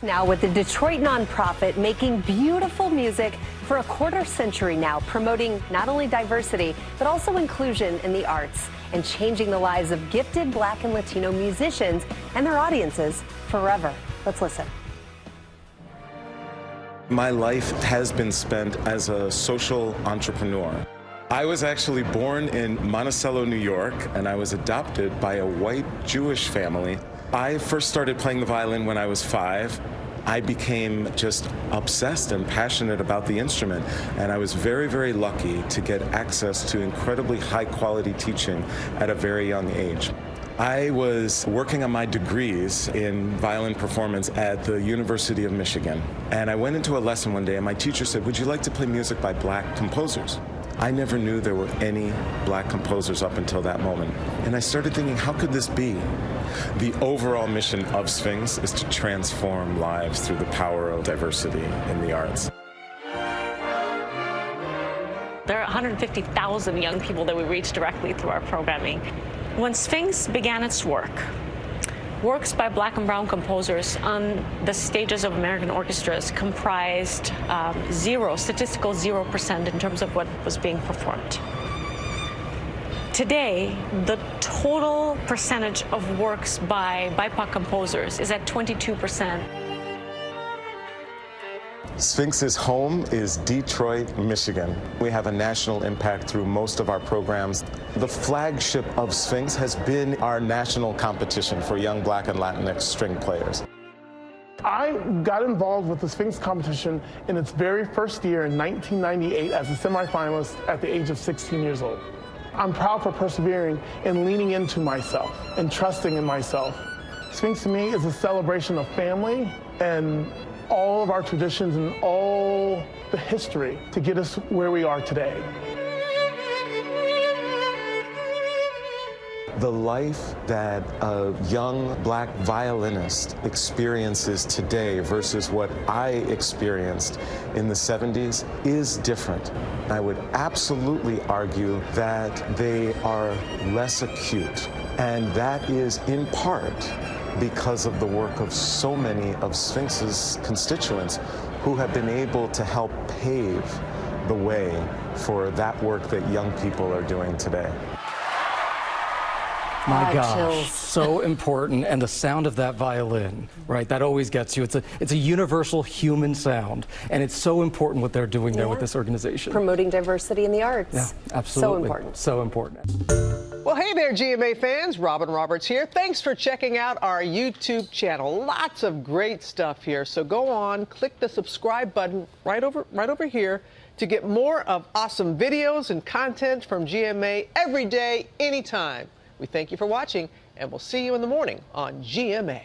Now with the Detroit nonprofit making beautiful music for a quarter century now, promoting not only diversity, but also inclusion in the arts and changing the lives of gifted Black and Latino musicians and their audiences forever. Let's listen. My life has been spent as a social entrepreneur. I was actually born in Monticello, New York, and I was adopted by a white Jewish family. I first started playing the violin when I was 5. I became just obsessed and passionate about the instrument, and I was very, very lucky to get access to incredibly high-quality teaching at a very young age. I was working on my degrees in violin performance at the University of Michigan, and I went into a lesson one day, and my teacher said, "Would you like to play music by Black composers?" I never knew there were any Black composers up until that moment. And I started thinking, how could this be? The overall mission of Sphinx is to transform lives through the power of diversity in the arts. There are 150,000 young people that we reach directly through our programming. When Sphinx began its works by Black and brown composers on the stages of American orchestras comprised statistical 0% in terms of what was being performed. Today, the total percentage of works by BIPOC composers is at 22%. Sphinx's home is Detroit, Michigan. We have a national impact through most of our programs. The flagship of Sphinx has been our national competition for young Black and Latinx string players. I got involved with the Sphinx competition in its very first year in 1998 as a semifinalist at the age of 16 years old. I'm proud for persevering and leaning into myself and trusting in myself. Sphinx to me is a celebration of family and all of our traditions and all the history to get us where we are today. The life that a young Black violinist experiences today versus what I experienced in the 70s is different. I would absolutely argue that they are less acute, and that is in part because of the work of so many of Sphinx's constituents who have been able to help pave the way for that work that young people are doing today. My gosh, chills. so important. And the sound of that violin, right, that always gets you. It's a universal human sound, and it's so important what they're doing there with this organization. Promoting diversity in the arts. Yeah, absolutely. So important. So important. Well, hey there, GMA fans. Robin Roberts here. Thanks for checking out our YouTube channel. Lots of great stuff here. So go on, click the subscribe button right over here to get more of awesome videos and content from GMA every day, anytime. We thank you for watching, and we'll see you in the morning on GMA.